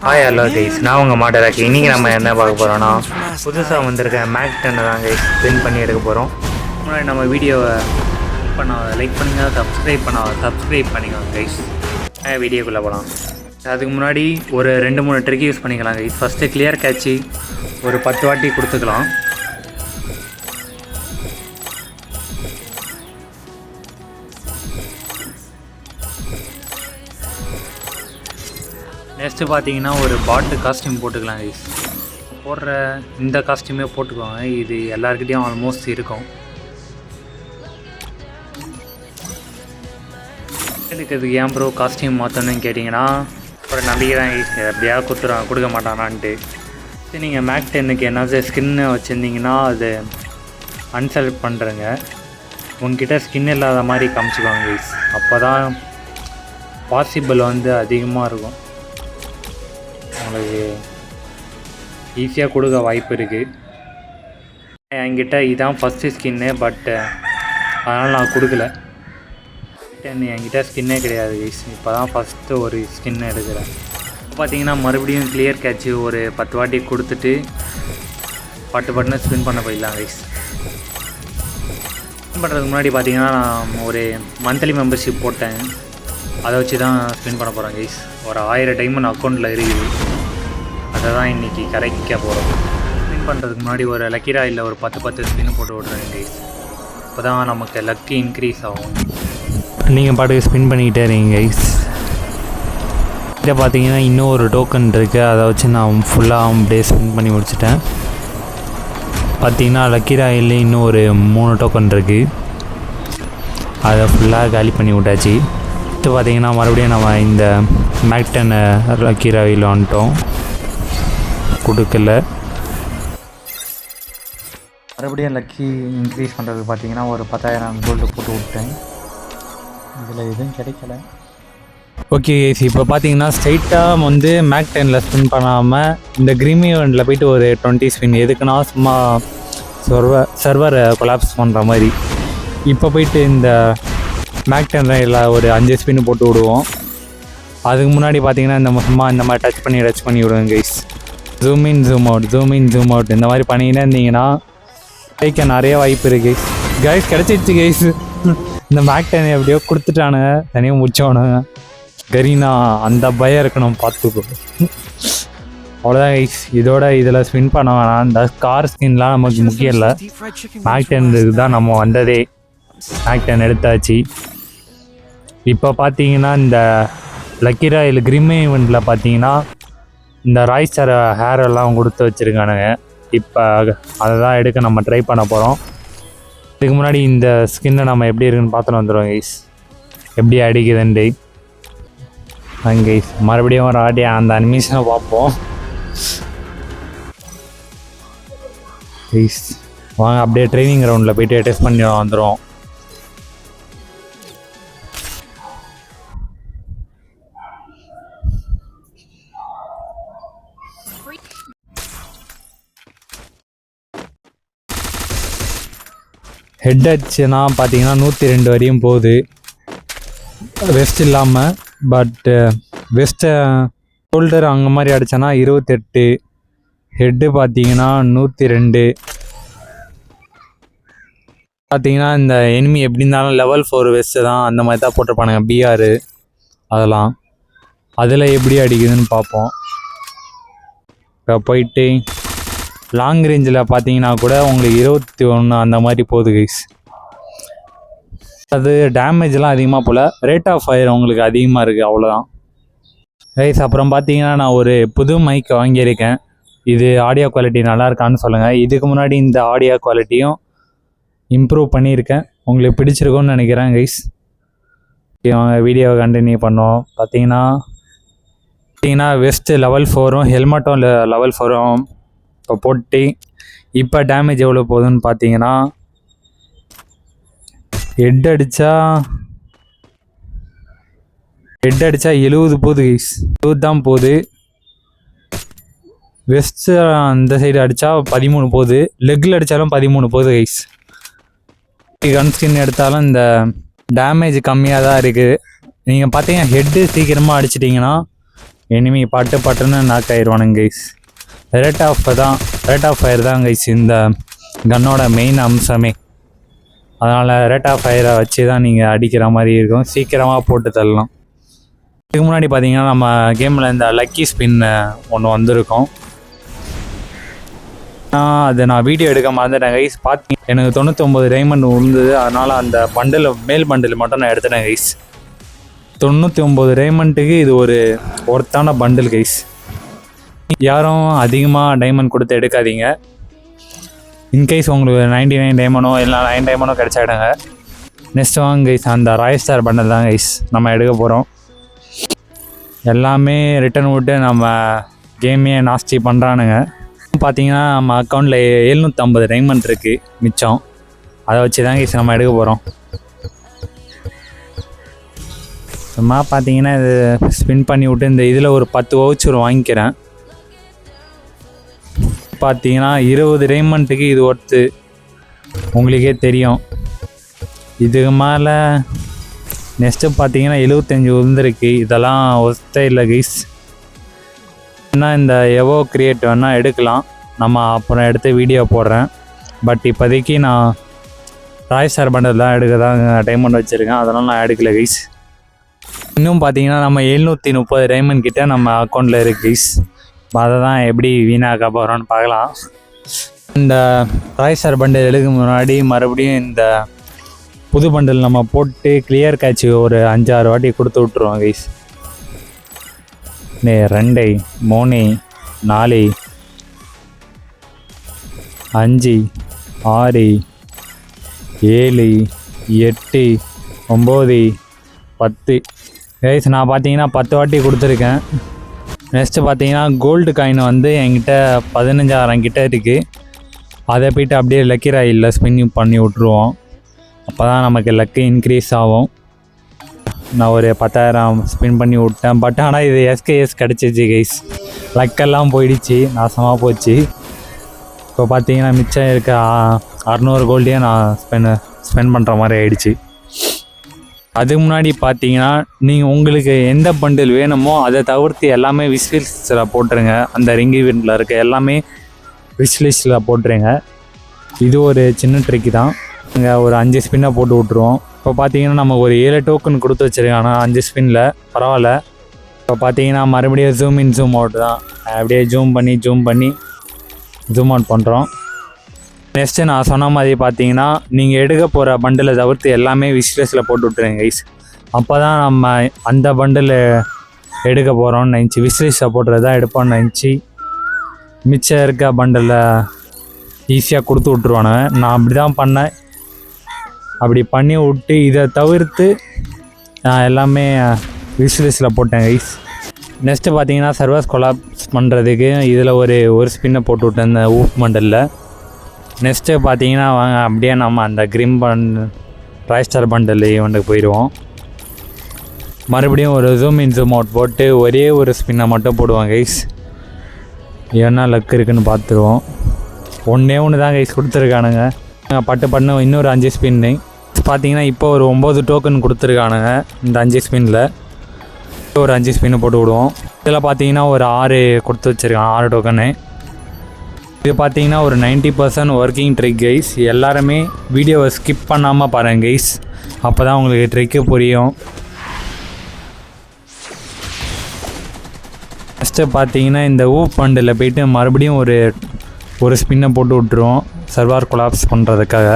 Hi hello guys, நான் உங்கள் மாட்டராக்கி. இன்றைக்கி நம்ம என்ன பார்க்க போகிறோன்னா, புதுசாக வந்திருக்க மேக் 10 தான் கைஸ் ஸ்பின் பண்ணி எடுக்க போகிறோம். முன்னாடி நம்ம வீடியோவை லைக் பண்ணுங்க, சப்ஸ்கிரைப் பண்ணிக்கோங்க கைஸ். வீடியோக்குள்ளே போகலாம். அதுக்கு முன்னாடி ஒரு 2-3 ட்ரிக் யூஸ் பண்ணிக்கலாம் கைஸ். ஃபஸ்ட்டு கிளியர் கேட்சி ஒரு 10 வாட்டி கொடுத்துக்கலாம். நெக்ஸ்ட்டு பார்த்தீங்கன்னா ஒரு பாட்டு காஸ்டியூம் போட்டுக்கலாம் கைஸ். போடுற இந்த காஸ்டியூமே போட்டுக்குவாங்க, இது எல்லாருக்கிட்டையும் ஆல்மோஸ்ட் இருக்கும். எடுக்கிறதுக்கு ஏன் ப்ரோ காஸ்டியூம் மாற்றணும்னு கேட்டிங்கன்னா, ஒரு நம்பிக்கை தான் கைஸ், எப்படியா கொடுக்க மாட்டானான்ட்டு. சரி, நீங்கள் மேக் 10க்கு என்ன ஸ்கின்னு வச்சுருந்தீங்கன்னா அது அன்செலக்ட் பண்ணுறேங்க. உங்ககிட்ட ஸ்கின் இல்லாத மாதிரி காமிச்சிக்குவாங்க கைஸ். அப்போ தான் பாசிபிள் அதிகமாக இருக்கும், உங்களுக்கு ஈஸியாக கொடுக்க வாய்ப்பு இருக்குது. என்கிட்ட இதுதான் ஃபஸ்ட்டு ஸ்கின்னு, பட்டு அதனால் நான் கொடுக்கல. என்கிட்ட ஸ்கின்னே கிடையாது கைஸ். இப்போ தான் ஃபஸ்ட்டு ஒரு ஸ்கின் எடுக்கிறேன். பார்த்தீங்கன்னா மறுபடியும் கிளியர் கேட்சி ஒரு 10 வாட்டி கொடுத்துட்டு பட்டுன்னு ஸ்பின் பண்ண போயிடலாம் கைஸ். ஸ்பின் பண்ணுறதுக்கு முன்னாடி பார்த்தீங்கன்னா நான் ஒரு மந்த்லி மெம்பர்ஷிப் போட்டேன், அதை வச்சு தான் ஸ்பின் பண்ண போகிறேன் கைஸ். ஒரு 1000 டைமண்ட் அக்கௌண்ட்டில் இருக்குது, அதை தான் இன்றைக்கி கரைக்க போகிறோம். ஸ்பின் பண்ணுறதுக்கு முன்னாடி ஒரு லக்கி ராயில் ஒரு 10 ஸ்பின்னு போட்டு விட்றேன் கைஸ். அப்போ தான் நமக்கு லக்கி இன்க்ரீஸ் ஆகும். நீங்கள் பாட்டுக்கு ஸ்பின் பண்ணிக்கிட்டே இருங்க கைஸ். இதை பார்த்தீங்கன்னா இன்னும் ஒரு டோக்கன் இருக்குது, அதை வச்சு நான் ஃபுல்லாக அப்படியே ஸ்பின் பண்ணி முடிச்சிட்டேன். பார்த்தீங்கன்னா லக்கி ராயில் இன்னும் ஒரு 3 டோக்கன் இருக்குது, அதை ஃபுல்லாக காலி பண்ணி விட்டாச்சு. அடுத்து பார்த்தீங்கன்னா மறுபடியும் நம்ம இந்த மேக் 10 லக்கி ராயில் வந்துட்டோம், கொடுக்கல. மறுபடியும் லக்கி இன்க்ரீஸ் பண்ணுறதுக்கு பார்த்தீங்கன்னா ஒரு 10,000 கோல்டு போட்டு விட்டேன், இதில் எதுவும் கிடைக்கல. ஓகே கைஸ், இப்போ பார்த்தீங்கன்னா ஸ்ட்ரைட்டாக மேக் 10ல் ஸ்பின் பண்ணாமல் இந்த க்ரீம் ஈவெண்ட்டில் போய்ட்டு ஒரு 20 ஸ்பின், எதுக்குன்னா சும்மா சர்வரை கொலாப்ஸ் பண்ணுற மாதிரி. இப்போ போய்ட்டு இந்த மேக் 10ல் ஒரு 5 ஸ்பின்னு போட்டு விடுவோம். அதுக்கு முன்னாடி பார்த்தீங்கன்னா இந்த மாதிரி டச் பண்ணி விடுவேன் guys. Zoom in zoom out இந்த மாதிரி பண்ணிக்கிட்டே இருந்தீங்கன்னா கிடைக்க நிறைய வாய்ப்பு இருக்குது கைஸ். கிடச்சிடுச்சு கைஸ். இந்த மேக் 10 எப்படியோ கொடுத்துட்டானுங்க, தனியாக முடிச்சவனுங்க. கரீனா அந்த பயம் இருக்கணும், பார்த்துக்கோ. அவ்வளோதான் கைஸ், இதில் ஸ்பின் பண்ண வேணாம். இந்த கார் ஸ்கின்லாம் நமக்கு முக்கியம் இல்லை, மேக் 10 தான் நம்ம வந்ததே. மேக் 10 எடுத்தாச்சு. இப்போ பார்த்தீங்கன்னா இந்த லக்கி ராயில் கிரிம் ஈவெண்ட்டில் பார்த்தீங்கன்னா இந்த ராய்ஸ்டர் ஹேர் எல்லாம் கொடுத்து வச்சுருக்கானுங்க. இப்போ அதை தான் எடுக்க நம்ம ட்ரை பண்ண போகிறோம். இதுக்கு முன்னாடி இந்த ஸ்கின்னை நம்ம எப்படி இருக்குன்னு பார்த்துட்டு வந்துடுவோம் கைஸ், எப்படி அடிக்குதுன்ட்டு. கைஸ் மறுபடியும் ஒரு ஆடி அந்த அனிமேஷனை பார்ப்போம் கைஸ். வாங்க அப்படியே ட்ரைனிங் கிரவுண்டில் போய்ட்டு டெஸ்ட் பண்ணி வந்துடுவோம். ஹெட் அடிச்சுன்னா பார்த்தீங்கன்னா 102 வரையும் போகுது, வெஸ்ட் இல்லாமல். பட்டு வெஸ்ட்டை ஷோல்டர் அங்கே மாதிரி அடித்தேன்னா 28, ஹெட்டு பார்த்தீங்கன்னா 102. பார்த்தீங்கன்னா இந்த எனிமி எப்படி இருந்தாலும் லெவல் 4 வெஸ்ட்டு தான், அந்த மாதிரி தான் போட்டிருப்பானுங்க BR. அதெல்லாம் அதில் எப்படி அடிக்குதுன்னு பார்ப்போம். இப்போ போயிட்டு லாங் ரேஞ்சில் பார்த்தீங்கன்னா கூட உங்களுக்கு 21 அந்த மாதிரி போகுது கைஸ். அது டேமேஜ்லாம் அதிகமாக போல், ரேட் ஆஃப் ஃபயர் உங்களுக்கு அதிகமாக இருக்குது, அவ்வளோதான் கைஸ். அப்புறம் பார்த்தீங்கன்னா நான் ஒரு புது மைக் வாங்கியிருக்கேன். இது ஆடியோ குவாலிட்டி நல்லா இருக்கான்னு சொல்லுங்கள். இதுக்கு முன்னாடி இந்த ஆடியோ குவாலிட்டியும் இம்ப்ரூவ் பண்ணியிருக்கேன், உங்களுக்கு பிடிச்சிருக்கும்னு நினைக்கிறேன் கைஸ். வீடியோவை கண்டினியூ பண்ணுவோம். பார்த்தீங்கன்னா வெஸ்ட்டு லெவல் 4ம் ஹெல்மெட்டும் லெவல் 4ம் இப்போ போட்டு இப்போ டேமேஜ் எவ்வளோ போகுதுன்னு பார்த்தீங்கன்னா, ஹெட் அடித்தா 70 போகுது கைஸ், 70 தான் போகுது. வெஸ்ட்டு அந்த சைடு அடித்தா 13 போகுது, லெக்கில் அடித்தாலும் 13 போகுது கைஸ். கன் ஸ்கின் எடுத்தாலும் இந்த டேமேஜ் கம்மியாக தான் இருக்குது. நீங்கள் பார்த்தீங்கன்னா ஹெட்டு சீக்கிரமாக அடிச்சிட்டிங்கன்னா எனிமி பட்டுன்னு நாக் ஆயிடுவானுங்க கைஸ். ரேட் ஆஃப் ஃபயர் தான் கைஸ் இந்த கன்னோட மெயின் அம்சமே. அதனால் ரேட் ஆஃப் ஃபயரை வச்சு தான் நீங்கள் அடிக்கிற மாதிரி இருக்கும், சீக்கிரமாக போட்டு தள்ளலாம். இதுக்கு முன்னாடி பார்த்தீங்கன்னா நம்ம கேமில் இந்த லக்கி ஸ்பின் ஒன்று வந்திருக்கும். அது நான் வீடியோ எடுக்க மறந்துட்டேன் கைஸ். பார்த்தீங்க எனக்கு 99 டைமண்ட் விழுந்தது. அதனால் அந்த மேல் பண்டில் மட்டும் நான் எடுத்துட்டேன் கைஸ். 99 டைமண்ட்டுக்கு இது ஒரு ஒர்த்தான பண்டில் கைஸ். யாரும் அதிகமாக டைமண்ட் கொடுத்து எடுக்காதீங்க. இன்கேஸ் உங்களுக்கு 99 டைமண்டோ இல்லை 9 டைமண்டோ கிடச்சாடுங்க. நெக்ஸ்ட் வாங்க கைஸ், அந்த ராயல் ஸ்டார் பண்டில் தான் கைஸ் நம்ம எடுக்க போகிறோம். எல்லாமே ரிட்டன் விட்டு நம்ம கேமையே நாஸ்டி பண்ணுறானுங்க. பார்த்தீங்கன்னா நம்ம அக்கௌண்ட்டில் 750 டைமண்ட் இருக்குது மிச்சம். அதை வச்சு தான் கைஸ் நம்ம எடுக்க போகிறோம். சும்மா பார்த்தீங்கன்னா இது ஸ்பின் பண்ணி விட்டு இந்த இதில் ஒரு 10 வவுச்சர் வாங்கிக்கிறேன். பார்த்தீங்கன்னா 20 டைமண்ட்டுக்கு இது ஒர்த்து, உங்களுக்கே தெரியும். இதுக்கு மேலே நெக்ஸ்ட்டு பார்த்தீங்கன்னா 75 விழுந்துருக்கு. இதெல்லாம் ஒர்த்தே இல்லை கைஸ். என்ன இந்த எவோ கிரியேட் வேணால் எடுக்கலாம், நம்ம அப்புறம் எடுத்து வீடியோ போடுறேன். பட் இப்போதைக்கு நான் ராயல் ஸ்டார் பண்டில் தான் எடுக்க தான் டைமண்ட் வச்சுருக்கேன், அதனால் நான் எடுக்கல கைஸ். இன்னும் பார்த்தீங்கன்னா நம்ம 730 டைமண்ட் கிட்டே நம்ம அக்கௌண்ட்டில் இருக்குது கைஸ். அதை தான் எப்படி வீணாக்க போகிறோன்னு பார்க்கலாம். இந்த ராயல் ஸ்டார் பண்டில் எடுக்க முன்னாடி மறுபடியும் இந்த புது பண்டில் நம்ம போட்டு கிளியர் கேட்ச் ஒரு 5-6 வாட்டி கொடுத்து விட்ருவோம் கைஸ். 2 3 4 5 6 7 8 9 10 கைஸ். நான் பார்த்தீங்கன்னா 10 வாட்டி கொடுத்துருக்கேன். நெக்ஸ்ட்டு பார்த்தீங்கன்னா கோல்டு காயின் வந்து என்கிட்ட 15,000 கிட்டே இருக்குது. அதை போய்ட்டு அப்படியே லக்கி ராயில் ஸ்பின் பண்ணி விட்ருவோம். அப்போ தான் நமக்கு லக்கு இன்க்ரீஸ் ஆகும். நான் ஒரு 10,000 ஸ்பின் பண்ணி விட்டேன். பட் ஆனால் இது எஸ்கேஎஸ் கிடச்சிச்சு கைஸ். லக்கெல்லாம் போயிடுச்சு, நாசமாக போச்சு. இப்போ பார்த்தீங்கன்னா மிச்சம் இருக்க 600 கோல்டையே நான் ஸ்பெண்ட் பண்ணுற மாதிரி ஆயிடுச்சு. அதுக்கு முன்னாடி பார்த்தீங்கன்னா நீங்கள் உங்களுக்கு எந்த பண்டில் வேணுமோ அதை தவிர்த்து எல்லாமே விஷ்லிஸ்ட்டில் போட்டுருங்க. அந்த ரிங்கி வீட்டில் இருக்க எல்லாமே விஷ்லிஸ்ட்டில் போட்டுருங்க. இது ஒரு சின்ன ட்ரிக்கு தான். இங்கே ஒரு 5 ஸ்பின்னை போட்டு விட்ருவோம். இப்போ பார்த்தீங்கன்னா நம்ம ஒரு 7 டோக்கன் கொடுத்து வச்சுருக்காங்க 5 ஸ்பின்னில், பரவாயில்ல. இப்போ பார்த்தீங்கன்னா மறுபடியும் ஜூம் இன் ஜூம் அவுட் தான், அப்படியே ஜூம் பண்ணி ஜூம் அவுட் பண்ணுறோம். நெக்ஸ்ட்டு நான் சொன்ன மாதிரி பார்த்தீங்கன்னா நீங்கள் எடுக்க போகிற பண்டிலை தவிர்த்து எல்லாமே விஷ்லிஸ்ட்டில் போட்டு விட்ருங்க கைஸ். அப்போ தான் நம்ம அந்த பண்டில் எடுக்க போகிறோம்னு நினச்சி விஷ்லிஸ்ட்டில் போட்டுறது தான் எடுப்போம்னு நினச்சி மிச்சம் இருக்க பண்டில் ஈஸியாக கொடுத்து விட்ருவானுங்க. நான் அப்படி தான் பண்ணேன். அப்படி பண்ணி விட்டு இதை தவிர்த்து நான் எல்லாமே விஷ்லிஸ்ட்டில் போட்டேன் கைஸ். நெக்ஸ்ட்டு பார்த்தீங்கன்னா சர்வர்ஸ் கொலாப்ஸ் பண்ணுறதுக்கு இதில் ஒரு ஸ்பின்னை போட்டு விட்டேன் இந்த ஊஃப் பண்டலில். நெக்ஸ்ட்டு பார்த்தீங்கன்னா வாங்க அப்படியே நம்ம அந்த ராயல் ஸ்டார் பண்டில் ஈவெண்ட்டுக்கு போயிடுவோம். மறுபடியும் ஒரு ஜூம் இன் ஜூம் அவுட் போட்டு ஒரே ஒரு ஸ்பின்னை மட்டும் போடுவோம் கைஸ். என்ன லக் இருக்குதுன்னு பார்த்துருவோம். ஒன்று தான் கைஸ் கொடுத்துருக்கானுங்க. பட்டு இன்னொரு 5 ஸ்பின்னு பார்த்தீங்கன்னா இப்போ ஒரு 9 டோக்கன் கொடுத்துருக்கானுங்க. இந்த 5 ஸ்பின்னில் ஒரு 5 ஸ்பின்னு போட்டு விடுவோம். இதில் பார்த்தீங்கன்னா ஒரு 6 கொடுத்து வச்சுருக்கான், 6 டோக்கனு. இது பார்த்தீங்கன்னா ஒரு 90% ஒர்க்கிங் ட்ரிக் கைஸ். எல்லாருமே வீடியோவை ஸ்கிப் பண்ணாமல் பாருங்கள் கைஸ், அப்போ தான் உங்களுக்கு ட்ரிக்கு புரியும். ஃபஸ்ட்டு பார்த்தீங்கன்னா இந்த ஊப் பண்டில் போய்ட்டு மறுபடியும் ஒரு ஸ்பின்னை போட்டு விட்ருவோம் சர்வர் கொலாப்ஸ் பண்ணுறதுக்காக.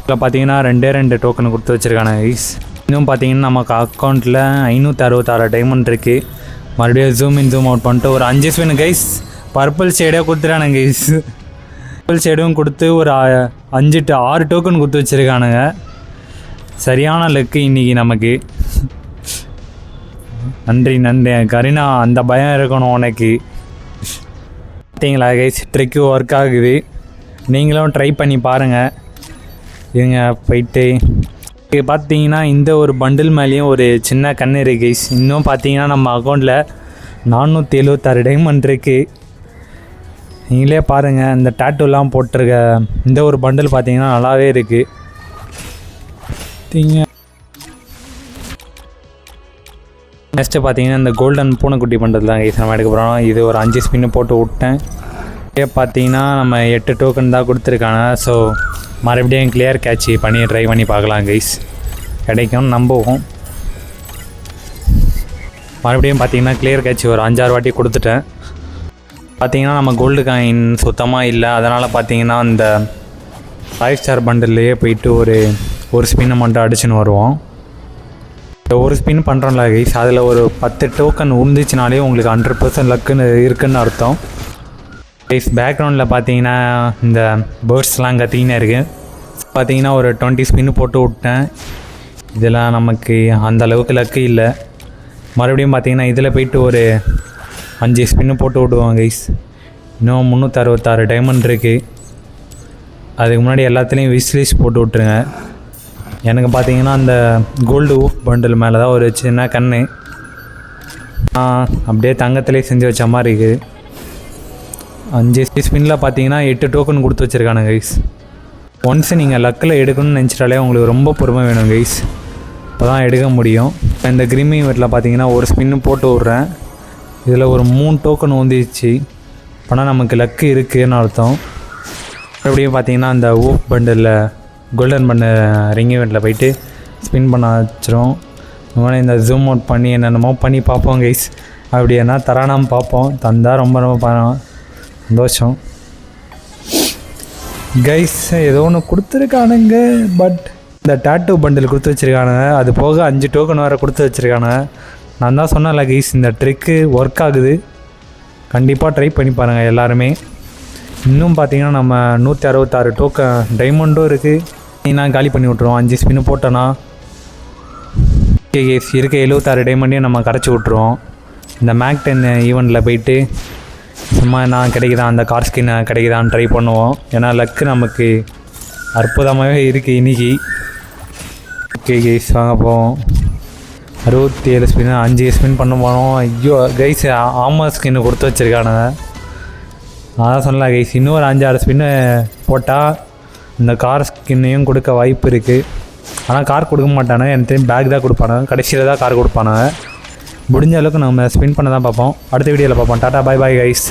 இதில் பார்த்தீங்கன்னா 2 டோக்கன் கொடுத்து வச்சுருக்காங்க கைஸ். இன்னும் பார்த்தீங்கன்னா நமக்கு அக்கௌண்ட்டில் 566 டைமண்ட் இருக்குது. மறுபடியும் ஜூம் இன் ஜூம் அவுட் பண்ணிட்டு ஒரு 5 ஸ்பின் கைஸ். பர்பிள் ஷேடே கொடுத்துட்டானுங்க கைஸ். பர்பிள் ஷேடும் கொடுத்து ஒரு 5 to 6 டோக்கன் கொடுத்து வச்சுருக்கானுங்க. சரியான லக்கு இன்றைக்கி நமக்கு. நன்றி கரீனா, அந்த பயம் இருக்கணும் உனக்கு. பார்த்தீங்களா கைஸ், ட்ரிக்கு ஒர்க் ஆகுது. நீங்களும் ட்ரை பண்ணி பாருங்கள். இவங்க போயிட்டு பார்த்தீங்கன்னா இந்த ஒரு பண்டில் மேலேயும் ஒரு சின்ன கண்ணு இருக்குது கைஸ். இன்னும் பார்த்தீங்கன்னா நம்ம அக்கௌண்ட்டில் 476 டைமண்ட் இருக்குது. நீங்களே பாருங்கள், இந்த டேட்டூலாம் போட்டிருக்க இந்த ஒரு பண்டில் பார்த்தீங்கன்னா நல்லாவே இருக்குது. நெக்ஸ்ட்டு பார்த்தீங்கன்னா இந்த கோல்டன் பூனைக்குட்டி பண்ணுறது தான் கைஸ் நம்ம எடுக்க போகிறோம். இது ஒரு 5 ஸ்பின்னு போட்டு விட்டேன். பார்த்தீங்கன்னா நம்ம 8 டோக்கன் தான் கொடுத்துருக்காங்க. ஸோ மறுபடியும் கிளியர் கேட்ச் பண்ணி ட்ரை பண்ணி பார்க்கலாம் கைஸ், கிடைக்கும்னு நம்புவோம். மறுபடியும் பார்த்தீங்கன்னா கிளியர் கேட்ச் ஒரு 5-6 வாட்டி கொடுத்துட்டேன். பார்த்தீங்கன்னா நம்ம கோல்டு காயின் சுத்தமாக இல்லை. அதனால் பார்த்தீங்கன்னா அந்த 5 ஸ்டார் பண்டில்லையே போயிட்டு ஒரு ஸ்பின்னை மட்டும் அடிச்சுன்னு வருவோம். ஒரு ஸ்பின் பண்ணுறோம்ல கைஸ், அதில் ஒரு 10 டோக்கன் உந்துச்சுனாலே உங்களுக்கு 100% லக்குன்னு இருக்குதுன்னு அர்த்தம் கைஸ். பேக்ரவுண்டில் பார்த்தீங்கன்னா இந்த பேர்ட்ஸ்லாம் கத்திக்கினே இருக்குது. பார்த்தீங்கன்னா ஒரு 20 ஸ்பின்னு போட்டு விட்டேன். இதெல்லாம் நமக்கு அந்த அளவுக்கு லக்கு இல்லை. மறுபடியும் பார்த்தீங்கன்னா இதில் போய்ட்டு ஒரு 5 ஸ்பின்னு போட்டு விடுவோம் கைஸ். இன்னும் 366 டைமண்ட் இருக்குது. அதுக்கு முன்னாடி எல்லாத்துலேயும் விஸ்லிஸ்ட் போட்டு விட்ருங்க. எனக்கு பார்த்தீங்கன்னா அந்த கோல்டு ஊஃப் பண்டில் மேலே தான் ஒரு சின்ன கண்ணு அப்படியே தங்கத்திலே செஞ்சு வச்ச மாதிரி இருக்குது. 5 ஸ்பின்னில் பார்த்தீங்கன்னா 8 டோக்கன் கொடுத்து வச்சுருக்கானு கைஸ். ஒன்ஸ் நீங்கள் லக்கில் எடுக்கணும்னு நினச்சிட்டாலே உங்களுக்கு ரொம்ப பொறுமை வேணும் கைஸ், அப்போ தான் எடுக்க முடியும். இந்த கிரிமி வீட்டில் பார்த்தீங்கன்னா ஒரு ஸ்பின்னு போட்டு விட்றேன். இதில் ஒரு 3 டோக்கன் வந்துச்சு. ஆனால் நமக்கு லக்கு இருக்குதுன்னு அர்த்தம். மறுபடியும் பார்த்தீங்கன்னா அந்த ஊஃப் பண்டில் கோல்டன் பண்ண ரிங் ஈவெண்ட்டில் போயிட்டு ஸ்பின் பண்ண வச்சிரும். இந்த ஜூம் அவுட் பண்ணி என்னென்னமோ பண்ணி பார்ப்போம் கைஸ். அப்படி என்ன தரானாமல் பார்ப்போம். தந்தால் ரொம்ப சந்தோஷம் கைஸ். ஏதோ ஒன்று கொடுத்துருக்கானுங்க, பட் இந்த டாட்டூ பண்டில் கொடுத்து வச்சுருக்கானுங்க. அது போக 5 டோக்கன் வேறு கொடுத்து வச்சுருக்கானுங்க. நான் தான் சொன்னேன்ல கைஸ், இந்த ட்ரிக்கு ஒர்க் ஆகுது. கண்டிப்பாக ட்ரை பண்ணி பாருங்கள் எல்லாருமே. இன்னும் பார்த்தீங்கன்னா நம்ம 166 டோக்கன் டைமண்டும் இருக்குது. நான் காலி பண்ணி விட்ருவோம் 5 ஸ்பின்னு போட்டோன்னா. ஓகே கைஸ், இருக்க 76 டைமண்டையும் நம்ம கரைச்சி விட்ருவோம். இந்த மேக் 10 ஈவெண்ட்டில் போயிட்டு சும்மா நான் கிடைக்குதான் அந்த கார் ஸ்கின் கிடைக்குதான்னு ட்ரை பண்ணுவோம். ஏன்னா லக்கு நமக்கு அற்புதமாகவே இருக்குது இன்றைக்கி. ஓகே கைஸ், வாங்க போவோம். 67 ஸ்பின்னு 5 ஸ்பின் பண்ண போனோம். ஐயோ கைஸ், ஆமாம் ஸ்கின்னு கொடுத்து வச்சுருக்கானுங்க. அதான் சொல்லலாம் கைஸ், இன்னும் ஒரு 5-6 ஸ்பின்னு போட்டால் இந்த கார் ஸ்கின்னையும் கொடுக்க வாய்ப்பு இருக்குது. ஆனால் கார் கொடுக்க மாட்டானுங்க, எனக்கு தெரியும் பேக் தான் கொடுப்பானுங்க. கடைசியில் தான் கார் கொடுப்பானுங்க. முடிஞ்ச அளவுக்கு நம்ம ஸ்பின் பண்ண தான் பார்ப்போம். அடுத்த வீடியோவில் பார்ப்போம். டாட்டா, பாய் பாய் கைஸ்.